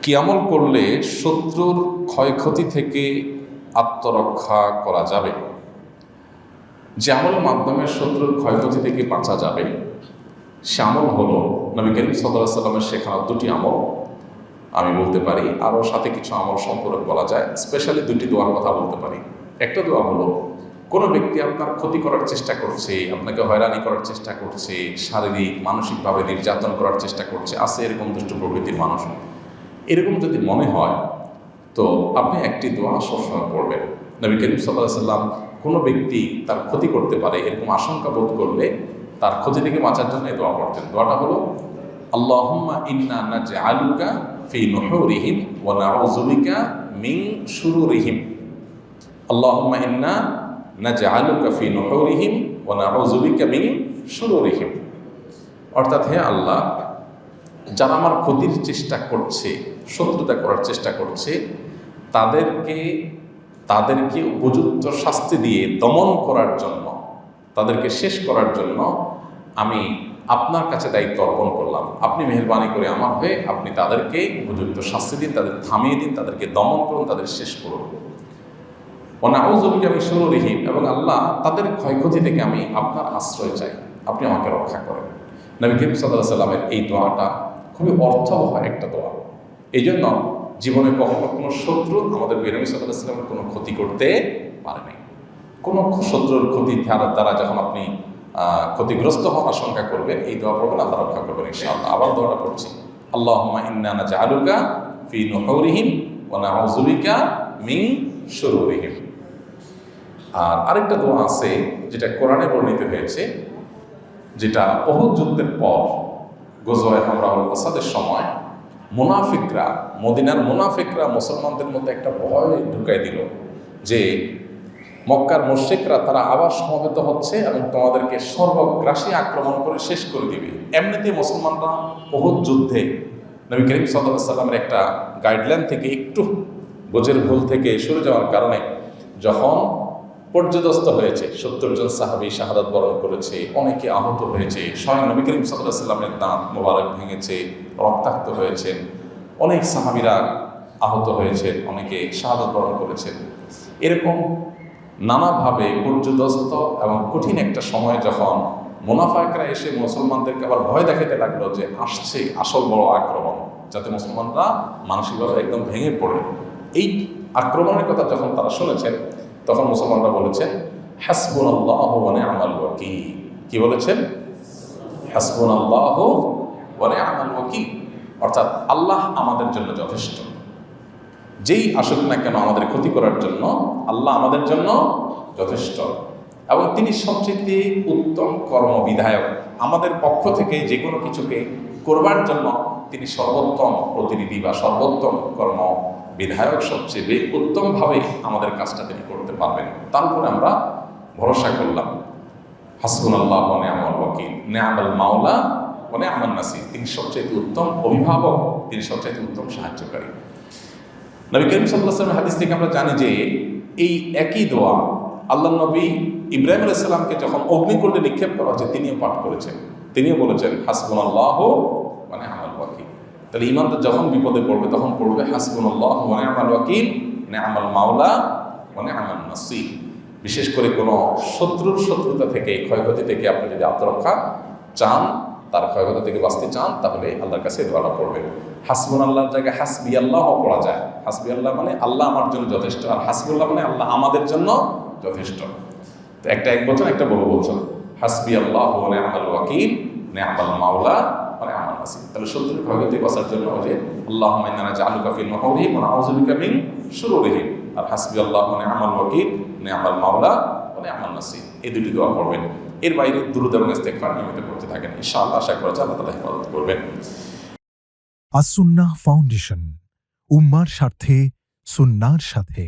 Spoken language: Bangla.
কি আমল করলে শত্রুর ক্ষয়ক্ষতি থেকে আত্মরক্ষা করা যাবে? যে আমলের মাধ্যমে শত্রুর ক্ষয়ক্ষতি থেকে বাঁচা যাবে সে আমল হলো নবী করিম সাল্লাল্লাহু আলাইহি ওয়াসাল্লামের শেখানো দুটি আমল। আমি বলতে পারি আরও সাথে কিছু আমল সম্পর্কে বলা যায়, স্পেশালি দুটি দোয়ার কথা বলতে পারি। একটা দোয়া হলো, কোনো ব্যক্তি আপনার ক্ষতি করার চেষ্টা করছে, আপনাকে হয়রানি করার চেষ্টা করছে, শারীরিক মানসিকভাবে নির্যাতন করার চেষ্টা করছে, আছে এরকম দুষ্ট প্রকৃতির মানুষ, এরকম যদি মনে হয় তো আপনি একটি দোয়া সবসময় পড়বেন। নবী করিম সাল্লাল্লাহু আলাইহি ওয়াসাল্লাম কোনো ব্যক্তি তার ক্ষতি করতে পারে এরকম আশঙ্কা বোধ করলে তার ক্ষতি থেকে বাঁচার জন্য এই দোয়া পড়তেন। দোয়াটা হলো, আল্লাহুম্মা ইন্না নাজআলুকা ফি নুহুরিহিম ওয়া নাউযু বিকা মিন শুরুরিহিম। আল্লাহুম্মা ইন্না নাজআলুকা ফি নুহুরিহিম ওয়া নাউযু বিকা মিন শুরুরিহিম। অর্থাৎ, হে আল্লাহ, যারা আমার ক্ষতির চেষ্টা করছে, শত্রুতা করার চেষ্টা করছে, তাদেরকে উপযুক্ত শাস্তি দিয়ে দমন করার জন্য, তাদেরকে শেষ করার জন্য আমি আপনার কাছে দায়িত্ব অর্পণ করলাম। আপনি মেহেরবানি করে আমার হয়ে আপনি তাদেরকে উপযুক্ত শাস্তি দিন, তাদের থামিয়ে দিন, তাদেরকে দমন করুন, তাদের শেষ করুন। নাউযু বিকা মিন শুরুরিহিম, এবং আল্লাহ তাদের ক্ষয়ক্ষতি থেকে আমি আপনার আশ্রয় চাই, আপনি আমাকে রক্ষা করেন। নবী করিম সাল্লাল্লাহু আলাইহি ওয়াসাল্লামের এই দোয়াটা খুবই অর্থবহ একটা দোয়া। এই জন্য জীবনে কখনো কোনো শত্রু আমাদের নবী সাল্লাল্লাহু আলাইহি ওয়াসাল্লামের কোনো ক্ষতি করতে পারেনি। কোনো শত্রুর ক্ষতি দ্বারা যখন আপনি ক্ষতিগ্রস্ত হওয়ার আশঙ্কা করবেন, এই দোয়া পড়বেন, আল্লাহ রক্ষা করবেন ইনশাআল্লাহ। আবার দোয়াটা পড়ছি, আল্লাহুম্মা ইন্না নাজআলুকা ফি নুহুরিহিম ওয়া নাউযু বিকা মিন শুরুরিহিম। আর আরেকটা দোয়া আছে যেটা কোরআনে বর্ণিত হয়েছে, যেটা উহুদ যুদ্ধের পর গজওয়ে হামরাউল আসাদের সময় মদিনার মুনাফিকরা মুসলমানদের মধ্যে একটা ভয় ঢুকাই দিল যে মক্কার মুশরিকরা তারা আবার সমবেত হচ্ছে এবং তোমাদেরকে সর্বগ্রাসী আক্রমণ করে শেষ করে দিবে। এমনিতে মুসলমানরা উহুদ যুদ্ধে নবী করিম সাল্লাল্লাহু আলাইহি ওয়াসাল্লামের একটা গাইডলাইন থেকে একটু বোঝের ভুল থেকে সরে যাওয়ার কারণে যখন পর্যদস্ত হয়েছে, 70 জন সাহাবী শাহাদাত বরণ করেছে, অনেকে আহত হয়েছে, স্বয়ং নবী করিম সাল্লাল্লাহু আলাইহি ওয়াসাল্লামের দাঁত মোবারক ভেঙেছে, রক্তাক্ত হয়েছেন, অনেক সাহাবীরা আহত হয়েছেন, অনেকে শাহাদাত বরণ করেছেন। এরকম নানাভাবে পর্যদস্ত এবং কঠিন একটা সময় যখন মুনাফিকরা এসে মুসলমানদেরকে আবার ভয় দেখাতে লাগলো যে আসছে আসল বড় আক্রমণ, যাতে মুসলমানরা মানসিকভাবে একদম ভেঙে পড়ে। এই আক্রমণের কথা যখন তারা শুনেছেন, তখন মুসলমানরা বলেছেন, হাসবুনাল্লাহু ওয়া নি'মাল ওয়াকিল। কি বলেছেন? হাসবুনাল্লাহু ওয়া নি'মাল ওয়াকিল, অর্থাৎ আল্লাহ আমাদের জন্য যথেষ্ট। যেই আসুক না কেন আমাদের ক্ষতি করার জন্য আল্লাহ আমাদের জন্য যথেষ্ট, এবং তিনি সবচেয়ে উত্তম কর্মবিধায়ক। আমাদের পক্ষ থেকে যে কোনো কিছুকে করবার জন্য তিনি সর্বোত্তম প্রতিনিধি বা সর্বোত্তম কর্মবিধায়ক, সবচেয়ে উত্তমভাবে আমাদের কাজটা তিনি করতে পারবেন। তার উপরে আমরা ভরসা করলাম। হাসবুনাল্লাহু ওয়া নি'মাল ওয়াকিল, নি'মাল মাওলা ওয়া নি'মান নাসির। তিনি সবচেয়ে উত্তম অভিভাবক, তিনি সবচেয়ে উত্তম সাহায্যকারী। নবী করিম সাল্লাল্লাহু আলাইহি ওয়াসাল্লামের হাদিস থেকে আমরা জানি যে এই একই দোয়া আল্লাহ নবী ইব্রাহিম আলাইহিস সালামকে যখন অগ্নিকুণ্ডে নিক্ষেপ করা হয়েছে তিনিও পাঠ করেছেন। তিনিও বলেছেন, হাসবুনাল্লাহু ওয়া নি'মাল ওয়াকিল। তাহলে ইমানদার যখন বিপদে পড়বে তখন পড়বে হাসবুনাল্লাহু ওয়া নি'মাল ওয়াকিল, নি'মাল মাওলা ওয়া নি'মান নাসির। বিশেষ করে কোনো শত্রুতা থেকে, ক্ষয়ক্ষতি থেকে আপনি যদি আত্মরক্ষা চান, তার ক্ষয়ক্ষতি থেকে বাঁচতে চান, তাহলে আল্লাহর কাছে দোয়াটা পড়বেন। হাসবুনাল্লাহর জায়গায় হাসবি আল্লাহ পড়া যায়। হাসবি আল্লাহ মানে আল্লাহ আমার জন্য যথেষ্ট, আর হাসবুল্লাহ মানে আল্লাহ আমাদের জন্য যথেষ্ট। তো এক বচন একটা বহু বচন, হাসবি আল্লাহ ওয়া নি'মাল ওয়াকিল, নি'মাল মাওলা ওয়া নি'মান নাসির। তাহলে শত্রুর ক্ষয়ক্ষতি বাঁচার জন্য যে আল্লাহুম্মা ইন্না নাজআলুকা ফি নুহুরিহিম ওয়া নাউযু বিকা মিন শুরুরিহিম, আর হাসবি আল্লাহ ওয়া নি'মাল ওয়াকিল, নি'মাল মাওলা ওয়া নি'মান নাসির, এই দুটি দোয়া পড়বেন। এর বাইরে দুরূদ এবং ইস্তিগফার নিয়মিত করতে থাকেন, ইনশাআল্লাহ আশা করা যায় আল্লাহ তাআলা হেফাজত করবেন। আস-সুন্নাহ ফাউন্ডেশন, উম্মার স্বার্থে সুন্নাহর সাথে।